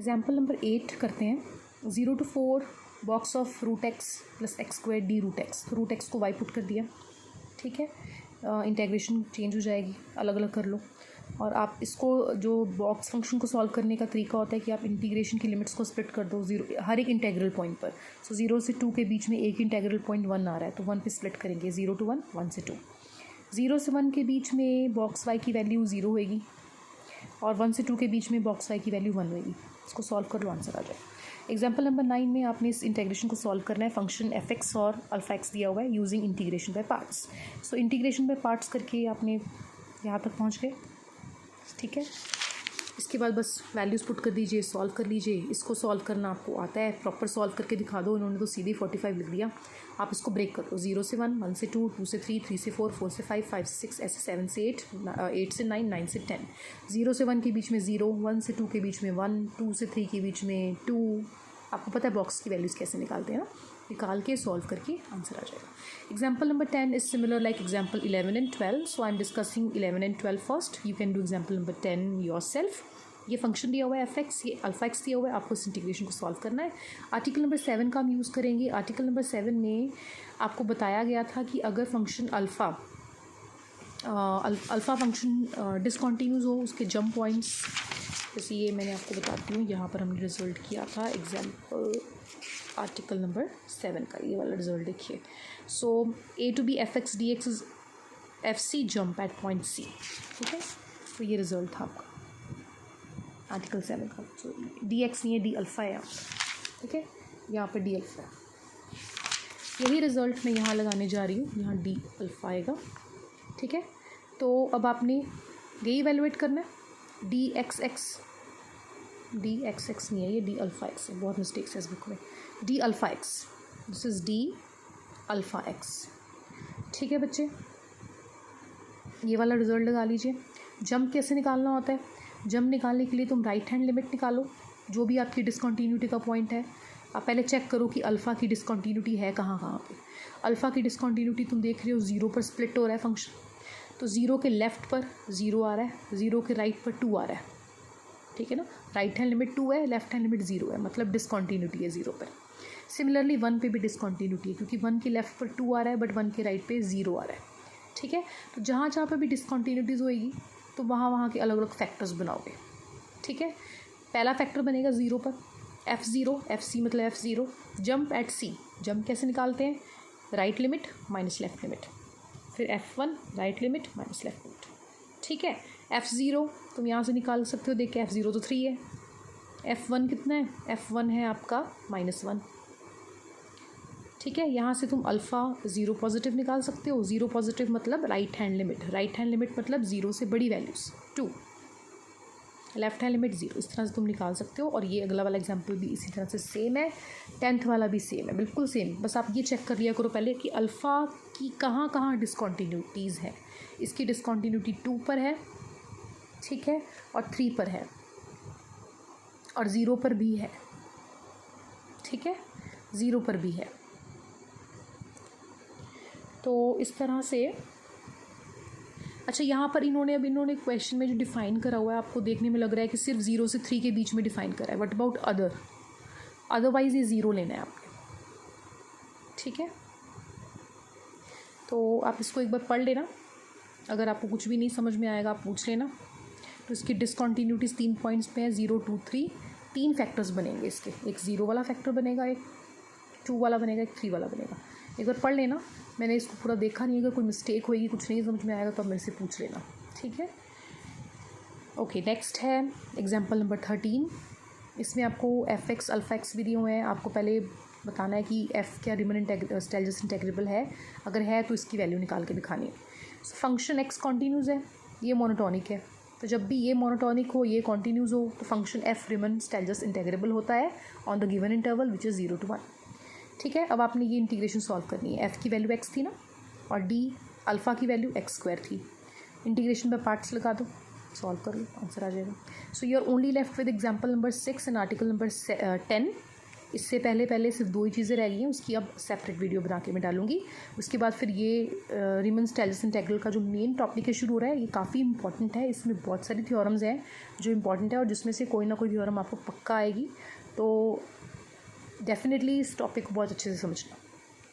Example number 8 करते हैं। 0 to 4 box of root x plus x square d root x. तो root x को y put कर दिया, ठीक है। इंटेग्रेशन चेंज हो जाएगी, अलग अलग कर लो। और आप इसको जो बॉक्स फंक्शन को सॉल्व करने का तरीका होता है कि आप इंटीग्रेशन की लिमिट्स को स्प्लिट कर दो जीरो हर एक इंटेग्रल पॉइंट पर। सो 0 से 2 के बीच में एक इंटेग्रल पॉइंट 1 आ रहा है, तो 1 पे स्प्लिट करेंगे। 0 to 1, 1 से 2। 0 से 1 के बीच में बॉक्स वाई की वैल्यू 0 होएगी और 1 से 2 के बीच में बॉक्स वाई की वैल्यू 1 होएगी। इसको सॉल्व कर लो, आंसर आ जाए। एग्जाम्पल नंबर 9 में आपने इस इंटीग्रेशन को सॉल्व करना है। फंक्शन एफ एक्स और अल्फा एक्स दिया हुआ है using integration by parts. So integration by parts करके आपने यहाँ तक पहुँच गए, ठीक है। इसके बाद बस वैल्यूज़ पुट कर दीजिए, सॉल्व कर लीजिए। इसको सॉल्व करना आपको आता है, प्रॉपर सॉल्व करके दिखा दो। इन्होंने तो सीधे 45 लिख दिया। आप इसको ब्रेक कर दो। 0 से 1, 1 से 2, 2 से 3, 3 से 4, 4 से 5, 5 से 6, ऐसे 7 से 8, 8 से 9, 9 से 10। 0 से 1 के बीच में 0, 1 से 2 के बीच में 1, 2 से 3 के बीच में 2। आपको पता है बॉक्स की वैल्यूज़ कैसे निकालते हैं ना, निकाल के सॉल्व करके आंसर आ जाएगा। Example number 10 is similar like example 11 and 12. So I am discussing 11 and 12 first. You can do example number 10 yourself. ये फंक्शन दिया हुआ है एफ एक्स, ये अल्फा एक्स दिया हुआ है, आपको इस इंटीग्रेशन को सॉल्व करना है। आर्टिकल नंबर 7 का हम यूज़ करेंगे। आर्टिकल नंबर 7 में आपको बताया गया था कि अगर फंक्शन अल्फ़ा फंक्शन डिसकॉन्टीन्यूज हो, उसके जंप पॉइंट्स, जैसे ये मैंने आपको बताती हूँ, यहाँ पर हमने रिजल्ट किया था एग्जाम्पल आर्टिकल नंबर 7 का, ये वाला रिजल्ट देखिए। So A to B F X D X is F C jump at point C, ठीक है। तो ये रिजल्ट था आपका आर्टिकल 7 का। सो डी एक्स नहीं है, डी अल्फ़ा है यहाँ, ठीक है। यहाँ पर डी अल्फ़ा है। यही रिज़ल्ट मैं यहाँ लगाने जा रही हूँ, यहाँ डी अल्फ़ा आएगा, ठीक है। तो अब आपने ये इवेलुएट करना है। डी एक्स एक्स नहीं है, ये डी अल्फ़ा एक्स है, बहुत मिस्टेक्स है इस बुक में। D alpha x, this is D alpha x, ठीक है बच्चे। ये वाला रिज़ल्ट लगा लीजिए। जंप कैसे निकालना होता है? जंप निकालने के लिए तुम राइट हैंड लिमिट निकालो, जो भी आपकी डिसकॉन्टीन्यूटी का पॉइंट है। आप पहले चेक करो कि अल्फ़ा की डिसकॉन्टीन्यूटी है कहाँ पे। अल्फ़ा की डिसकॉन्टीन्यूटी तुम देख रहे हो 0 पर स्प्लिट हो रहा है फंक्शन, तो 0 के लेफ़्ट पर 0 आ रहा है, 0 के राइट पर 2 आ रहा है, ठीक है ना। राइट हैंड लिमिट 2 है, लेफ्ट हैंड लिमिट 0 है, मतलब डिसकॉन्टीन्यूटी है 0 पर। सिमिलरली 1 पे भी डिसकॉन्टीन्यूटी है, क्योंकि 1 के लेफ़्ट पर 2 आ रहा है बट 1 के राइट पे 0 आ रहा है, ठीक है। तो जहाँ जहाँ पर भी डिसकॉन्टीन्यूटीज़ होएगी तो वहाँ के अलग अलग फैक्टर्स बनाओगे, ठीक है। पहला फैक्टर बनेगा 0 पर, f0, fc मतलब f0। Jump eight c, jump कैसे निकालते हैं? Right limit minus left limit. फिर f1 right limit minus left limit, ठीक है। f0 तुम यहाँ से निकाल सकते हो, देख के f0 तो 3 है। f1 कितना है? f1 है आपका -1, ठीक है। यहाँ से तुम अल्फ़ा 0 पॉजिटिव निकाल सकते हो। 0 पॉजिटिव मतलब right hand limit, right hand limit मतलब 0 से बड़ी वैल्यूज़ 2, लेफ्ट हैंड लिमिट 0। इस तरह से तुम निकाल सकते हो। और ये अगला वाला एग्जाम्पल भी इसी तरह से सेम है, 10th वाला भी सेम है, बिल्कुल सेम। बस आप ये चेक कर लिया करो पहले कि अल्फ़ा की कहाँ कहाँ डिसकॉन्टीन्यूटीज़ है। इसकी डिसकॉन्टीन्यूटी 2 पर है, ठीक है, और 3 पर है, और 0 पर भी है, ठीक है, 0 पर भी है। तो इस तरह से अच्छा, यहाँ पर इन्होंने क्वेश्चन में जो डिफ़ाइन करा हुआ है, आपको देखने में लग रहा है कि सिर्फ 0 से 3 के बीच में डिफ़ाइन करा है। व्हाट अबाउट अदरवाइज़ ये 0 लेना है आपने, ठीक है। तो आप इसको एक बार पढ़ लेना, अगर आपको कुछ भी नहीं समझ में आएगा आप पूछ लेना। तो इसकी डिसकॉन्टीन्यूटीज़ 3 पॉइंट्स पे है, 0, 2, 3। 3 फैक्टर्स बनेंगे इसके, एक 0 वाला फैक्टर बनेगा, एक 2 वाला बनेगा, एक 3 वाला बनेगा। एक बार पढ़ लेना, मैंने इसको पूरा देखा नहीं, अगर कोई मिस्टेक होएगी, कुछ नहीं समझ में आएगा तो आप मेरे से पूछ लेना, ठीक है। ओके, नेक्स्ट है एग्जाम्पल नंबर 13। इसमें आपको एफ एक्स अल्फ़ा एक्स भी दिए हुए हैं। आपको पहले बताना है कि एफ़ क्या रिमन स्टेलजस इंटेग्रेबल है, अगर है तो इसकी वैल्यू निकाल के दिखानी है। फंक्शन एक्स कॉन्टीन्यूज़ है, ये मोनोटॉनिक है, तो जब भी ये मोनोटॉनिक हो, ये कॉन्टीन्यूज़ हो, तो फंक्शन एफ रिमन स्टेलजस इंटेग्रेबल होता है on the given interval which is 0 to 1, ठीक है। अब आपने ये इंटीग्रेशन सॉल्व करनी है। एफ़ की वैल्यू एक्स थी ना, और डी अल्फ़ा की वैल्यू एक्स स्क्वायर थी। इंटीग्रेशन बाय पार्ट्स लगा दो, सॉल्व कर लो, आंसर आ जाएगा। So you are only left with example number 6 and article number 10। इससे पहले सिर्फ 2 ही चीज़ें रह गई हैं, उसकी अब सेपरेट वीडियो बना के मैं डालूँगी। उसके बाद फिर ये रीमन्स टेलस इंटेग्रल का जो मेन टॉपिक है शुरू हो रहा है, ये काफ़ी इंपॉर्टेंट है। इसमें बहुत सारी थ्योरम्स हैं जो इंपॉर्टेंट है और जिसमें से कोई ना कोई थ्योरम आपको पक्का आएगी। तो डेफिनेटली इस टॉपिक को बहुत अच्छे से समझना।